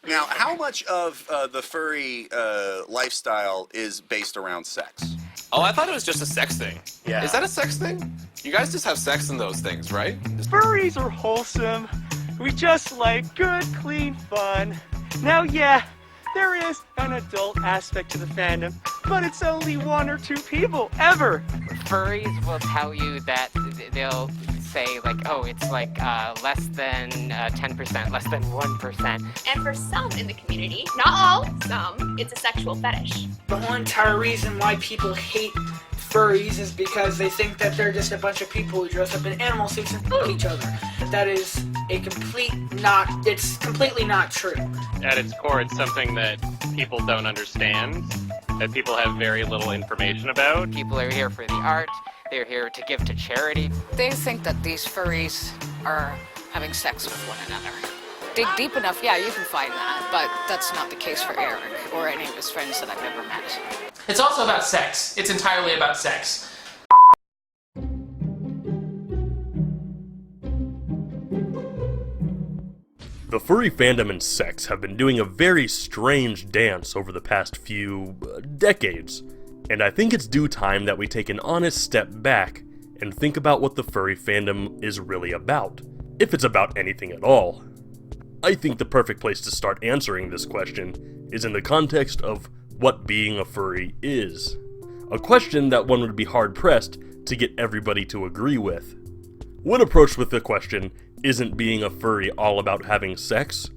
Now, how much of the furry lifestyle is based around sex? Oh, I thought it was just a sex thing. Yeah. Is that a sex thing? You guys just have sex in those things, right? Furries are wholesome. We just like good, clean fun. Now, yeah, there is an adult aspect to the fandom, but it's only one or two people, ever. Furries will tell you that they'll say like, oh, it's like less than 10%, less than 1%. And for some in the community, not all, some, it's a sexual fetish. The whole entire reason why people hate furries is because they think that they're just a bunch of people who dress up in animal suits and fuck each other. That is it's completely not true. At its core, it's something that people don't understand, that people have very little information about. People are here for the art, they're here to give to charity. They think that these furries are having sex with one another. Dig deep enough, yeah, you can find that, but that's not the case for Eric or any of his friends that I've ever met. It's also about sex. It's entirely about sex. The furry fandom and sex have been doing a very strange dance over the past few decades, and I think it's due time that we take an honest step back and think about what the furry fandom is really about, if it's about anything at all. I think the perfect place to start answering this question is in the context of what being a furry is. A question that one would be hard-pressed to get everybody to agree with. When approached with the question, isn't being a furry all about having sex?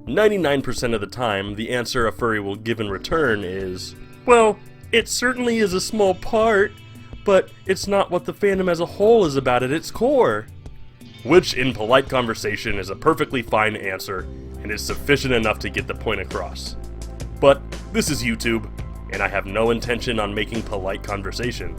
99% of the time, the answer a furry will give in return is, well, it certainly is a small part, but it's not what the fandom as a whole is about at its core. Which, in polite conversation, is a perfectly fine answer, and is sufficient enough to get the point across. But this is YouTube, and I have no intention on making polite conversation.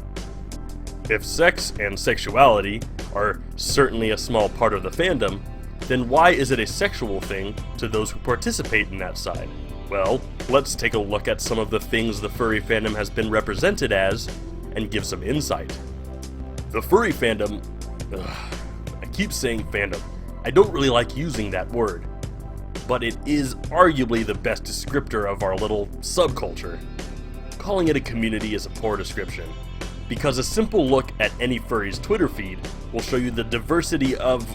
If sex and sexuality are certainly a small part of the fandom, then why is it a sexual thing to those who participate in that side? Well, let's take a look at some of the things the furry fandom has been represented as, and give some insight. The furry fandom... I keep saying fandom. I don't really like using that word, but it is arguably the best descriptor of our little subculture. Calling it a community is a poor description, because a simple look at any furry's Twitter feed will show you the diversity of,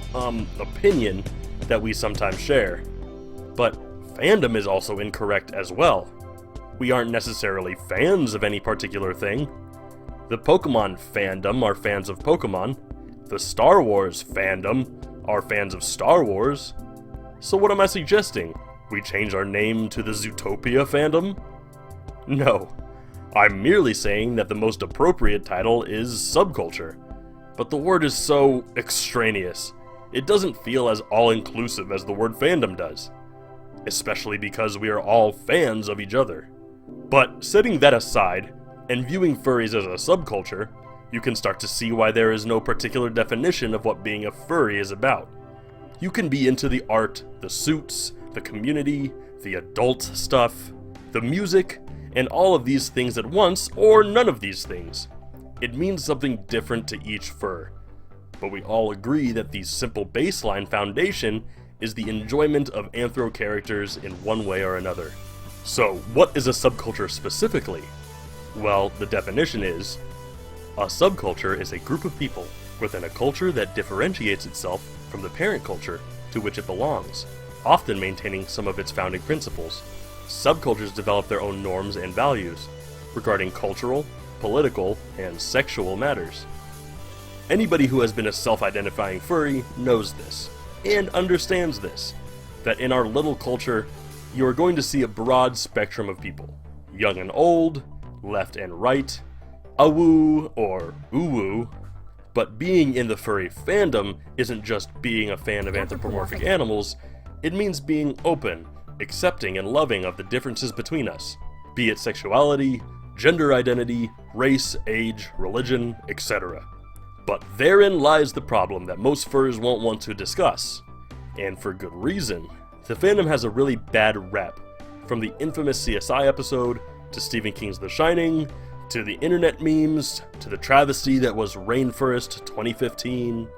opinion that we sometimes share. But fandom is also incorrect as well. We aren't necessarily fans of any particular thing. The Pokemon fandom are fans of Pokemon. The Star Wars fandom are fans of Star Wars. So what am I suggesting? We change our name to the Zootopia fandom? No. I'm merely saying that the most appropriate title is subculture. But the word is so extraneous. It doesn't feel as all-inclusive as the word fandom does. Especially because we are all fans of each other. But setting that aside, and viewing furries as a subculture, you can start to see why there is no particular definition of what being a furry is about. You can be into the art, the suits, the community, the adult stuff, the music, and all of these things at once, or none of these things. It means something different to each fur. But we all agree that the simple baseline foundation is the enjoyment of anthro characters in one way or another. So, what is a subculture specifically? Well, the definition is, a subculture is a group of people within a culture that differentiates itself from the parent culture to which it belongs, often maintaining some of its founding principles. Subcultures develop their own norms and values regarding cultural, political, and sexual matters. Anybody who has been a self-identifying furry knows this, and understands this, that in our little culture, you are going to see a broad spectrum of people, young and old, left and right, awoo or uwoo. But being in the furry fandom isn't just being a fan of anthropomorphic animals, it means being open, accepting, and loving of the differences between us, be it sexuality, gender identity, race, age, religion, etc. But therein lies the problem that most furries won't want to discuss, and for good reason. The fandom has a really bad rep, from the infamous CSI episode, to Stephen King's The Shining, to the internet memes, to the travesty that was Rainforest 2015.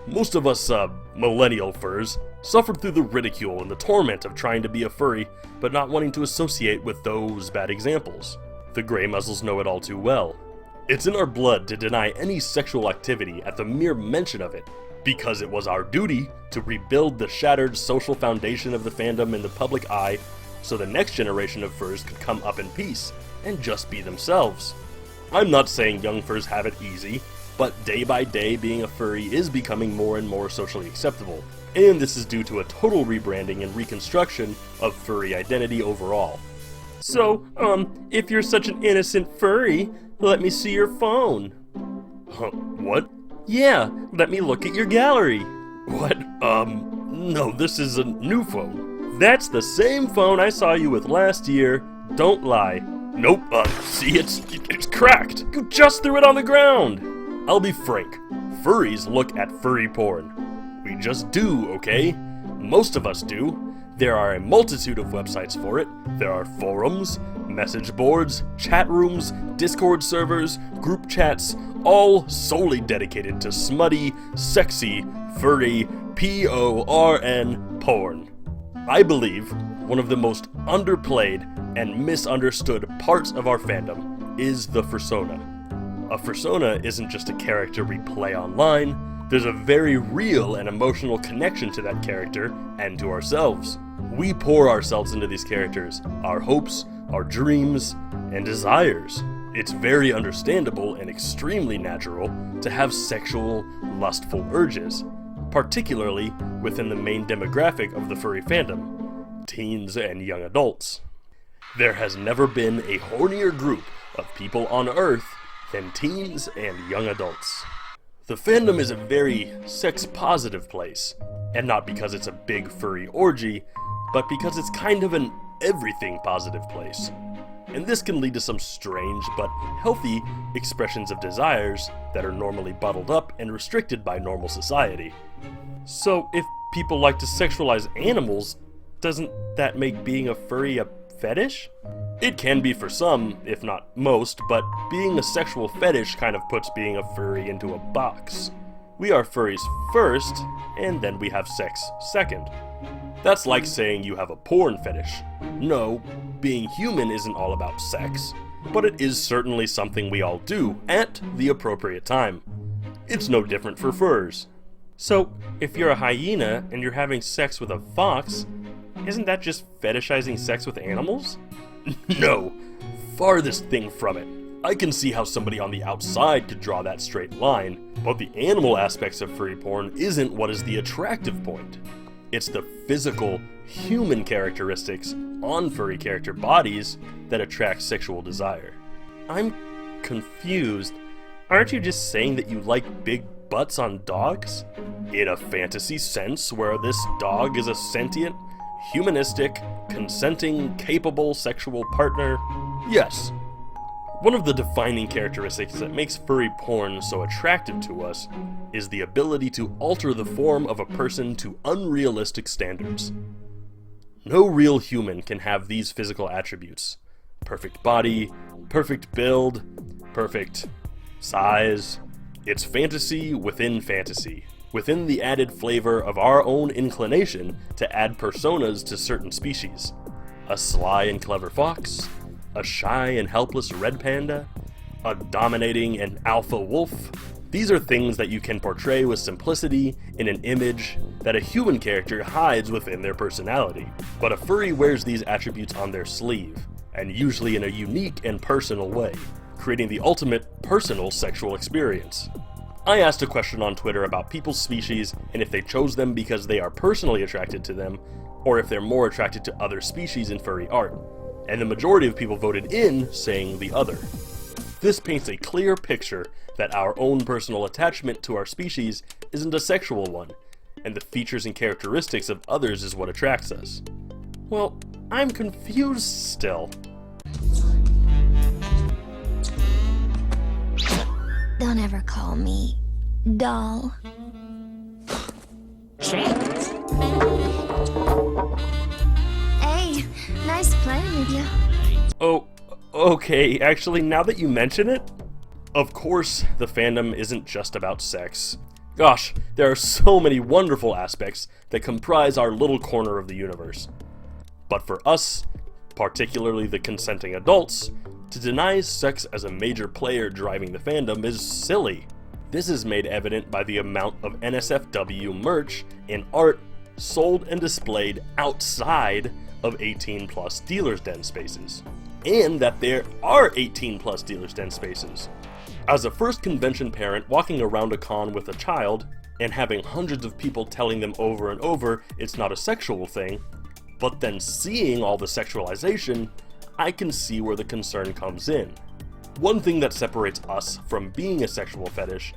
Most of us, millennial furs, suffered through the ridicule and the torment of trying to be a furry, but not wanting to associate with those bad examples. The gray muzzles know it all too well. It's in our blood to deny any sexual activity at the mere mention of it, because it was our duty to rebuild the shattered social foundation of the fandom in the public eye so the next generation of furs could come up in peace and just be themselves. I'm not saying young furs have it easy, but day by day being a furry is becoming more and more socially acceptable, and this is due to a total rebranding and reconstruction of furry identity overall. So, if you're such an innocent furry, let me see your phone. What? Yeah, let me look at your gallery. What? No, this is a new phone. That's the same phone I saw you with last year. Don't lie. Nope, see, it's cracked. You just threw it on the ground. I'll be frank. Furries look at furry porn. We just do, okay? Most of us do. There are a multitude of websites for it. There are forums, message boards, chat rooms, Discord servers, group chats, all solely dedicated to smutty, sexy, furry, P-O-R-N porn. I believe one of the most underplayed and misunderstood parts of our fandom is the fursona. A fursona isn't just a character we play online. There's a very real and emotional connection to that character and to ourselves. We pour ourselves into these characters, our hopes, our dreams, and desires. It's very understandable and extremely natural to have sexual, lustful urges, particularly within the main demographic of the furry fandom, teens and young adults. There has never been a hornier group of people on Earth than teens and young adults. The fandom is a very sex-positive place, and not because it's a big furry orgy, but because it's kind of an everything-positive place. And this can lead to some strange but healthy expressions of desires that are normally bottled up and restricted by normal society. So if people like to sexualize animals, doesn't that make being a furry a fetish? It can be for some, if not most, but being a sexual fetish kind of puts being a furry into a box. We are furries first, and then we have sex second. That's like saying you have a porn fetish. No, being human isn't all about sex, but it is certainly something we all do at the appropriate time. It's no different for furs. So, if you're a hyena and you're having sex with a fox, isn't that just fetishizing sex with animals? No, farthest thing from it. I can see how somebody on the outside could draw that straight line, but the animal aspects of furry porn isn't what is the attractive point. It's the physical, human characteristics on furry character bodies that attract sexual desire. I'm confused. Aren't you just saying that you like big butts on dogs? In a fantasy sense, where this dog is a sentient, humanistic, consenting, capable sexual partner? Yes. One of the defining characteristics that makes furry porn so attractive to us is the ability to alter the form of a person to unrealistic standards. No real human can have these physical attributes. Perfect body, perfect build, perfect size. It's fantasy within fantasy, within the added flavor of our own inclination to add personas to certain species. A sly and clever fox, a shy and helpless red panda, a dominating and alpha wolf. These are things that you can portray with simplicity in an image that a human character hides within their personality. But a furry wears these attributes on their sleeve, and usually in a unique and personal way, creating the ultimate personal sexual experience. I asked a question on Twitter about people's species and if they chose them because they are personally attracted to them, or if they're more attracted to other species in furry art. And the majority of people voted in, saying the other. This paints a clear picture that our own personal attachment to our species isn't a sexual one, and the features and characteristics of others is what attracts us. Well, I'm confused still. Don't ever call me doll. Hey, nice playing with you. Oh, okay, actually, now that you mention it, of course the fandom isn't just about sex. Gosh, there are so many wonderful aspects that comprise our little corner of the universe. But for us, particularly the consenting adults, to deny sex as a major player driving the fandom is silly. This is made evident by the amount of NSFW merch and art sold and displayed outside of 18+ dealers' den spaces. And that there are 18+ dealers' den spaces. As a first convention parent walking around a con with a child, and having hundreds of people telling them over and over it's not a sexual thing, but then seeing all the sexualization, I can see where the concern comes in. One thing that separates us from being a sexual fetish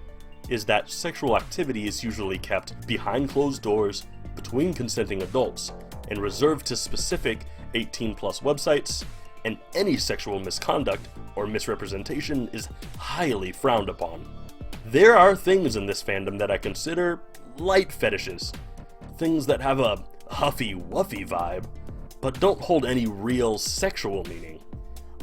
is that sexual activity is usually kept behind closed doors, between consenting adults, and reserved to specific 18+ websites, and any sexual misconduct or misrepresentation is highly frowned upon. There are things in this fandom that I consider light fetishes, things that have a huffy-wuffy vibe, but don't hold any real sexual meaning.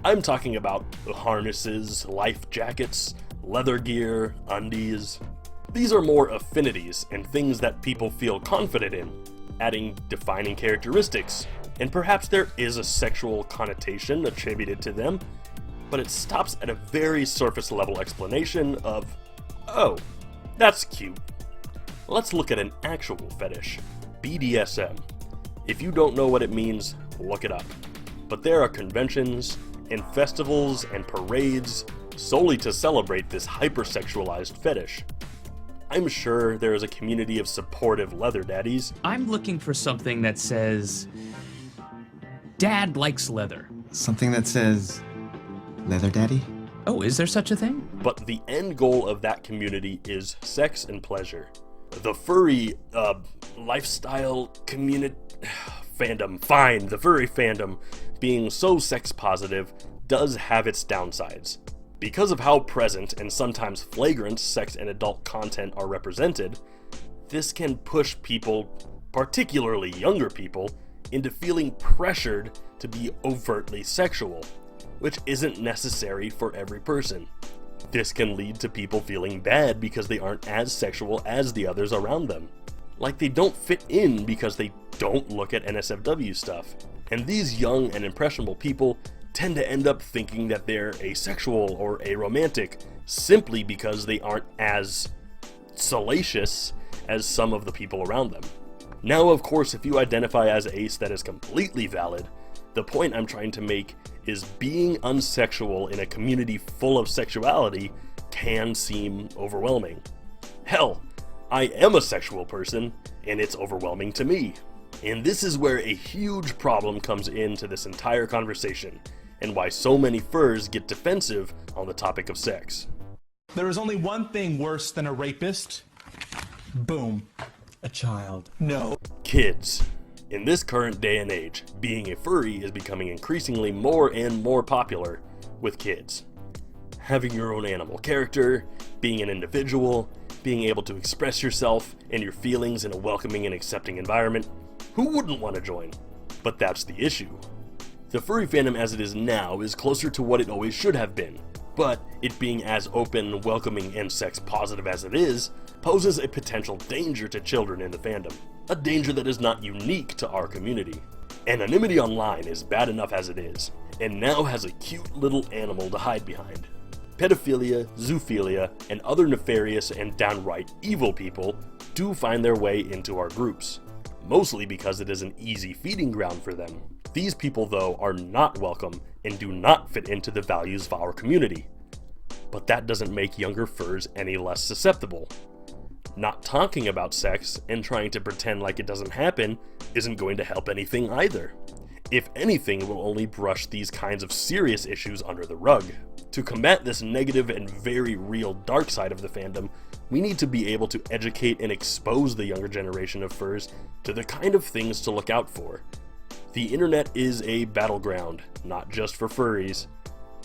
I'm talking about harnesses, life jackets, leather gear, undies. These are more affinities and things that people feel confident in, adding defining characteristics, and perhaps there is a sexual connotation attributed to them, but it stops at a very surface level explanation of, oh, that's cute. Let's look at an actual fetish, BDSM. If you don't know what it means, look it up. But there are conventions, and festivals, and parades solely to celebrate this hypersexualized fetish. I'm sure there is a community of supportive leather daddies. I'm looking for something that says, Dad likes leather. Something that says, Leather Daddy? Oh, is there such a thing? But the end goal of that community is sex and pleasure. The furry, lifestyle community... fandom, fine, the furry fandom, being so sex positive, does have its downsides. Because of how present and sometimes flagrant sex and adult content are represented, this can push people, particularly younger people, into feeling pressured to be overtly sexual, which isn't necessary for every person. This can lead to people feeling bad because they aren't as sexual as the others around them. Like they don't fit in because they don't look at NSFW stuff. And these young and impressionable people tend to end up thinking that they're asexual or aromantic simply because they aren't as salacious as some of the people around them. Now, of course, if you identify as ace, that is completely valid. The point I'm trying to make is being unsexual in a community full of sexuality can seem overwhelming. Hell, I am a sexual person, and it's overwhelming to me. And this is where a huge problem comes into this entire conversation, and why so many furs get defensive on the topic of sex. There is only one thing worse than a rapist. Boom. A child. No. Kids. In this current day and age, being a furry is becoming increasingly more and more popular with kids. Having your own animal character, being an individual, being able to express yourself and your feelings in a welcoming and accepting environment, who wouldn't want to join? But that's the issue. The furry fandom as it is now is closer to what it always should have been, but it being as open, welcoming, and sex positive as it is, poses a potential danger to children in the fandom. A danger that is not unique to our community. Anonymity online is bad enough as it is, and now has a cute little animal to hide behind. Pedophilia, zoophilia, and other nefarious and downright evil people do find their way into our groups, mostly because it is an easy feeding ground for them. These people, though, are not welcome and do not fit into the values of our community. But that doesn't make younger furs any less susceptible. Not talking about sex and trying to pretend like it doesn't happen isn't going to help anything either. If anything, it will only brush these kinds of serious issues under the rug. To combat this negative and very real dark side of the fandom, we need to be able to educate and expose the younger generation of furs to the kind of things to look out for. The internet is a battleground, not just for furries.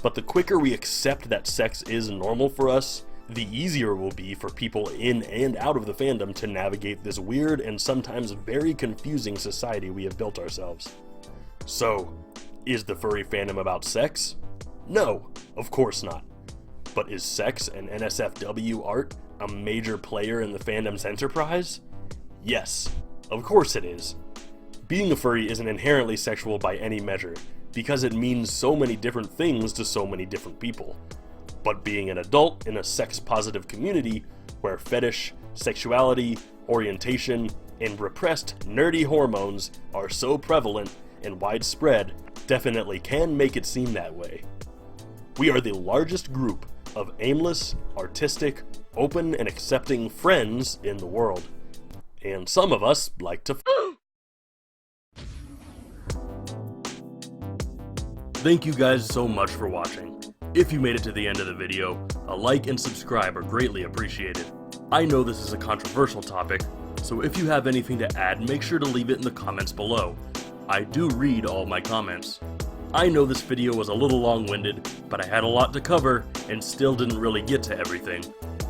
But the quicker we accept that sex is normal for us, the easier it will be for people in and out of the fandom to navigate this weird and sometimes very confusing society we have built ourselves. So, is the furry fandom about sex? No, of course not. But is sex and NSFW art a major player in the fandom's enterprise? Yes, of course it is. Being a furry isn't inherently sexual by any measure, because it means so many different things to so many different people. But being an adult in a sex-positive community, where fetish, sexuality, orientation, and repressed nerdy hormones are so prevalent and widespread, definitely can make it seem that way. We are the largest group of aimless, artistic, open and accepting friends in the world. And some of us like to Thank you guys so much for watching. If you made it to the end of the video, a like and subscribe are greatly appreciated. I know this is a controversial topic, so if you have anything to add, make sure to leave it in the comments below. I do read all my comments. I know this video was a little long-winded, but I had a lot to cover and still didn't really get to everything.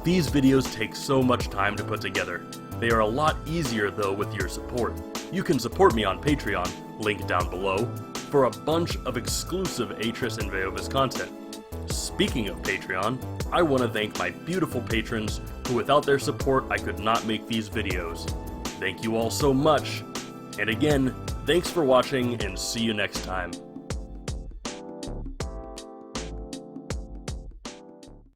These videos take so much time to put together. They are a lot easier though with your support. You can support me on Patreon, link down below, for a bunch of exclusive Atris and Veovis content. Speaking of Patreon, I want to thank my beautiful patrons who without their support I could not make these videos. Thank you all so much. And again, thanks for watching and see you next time.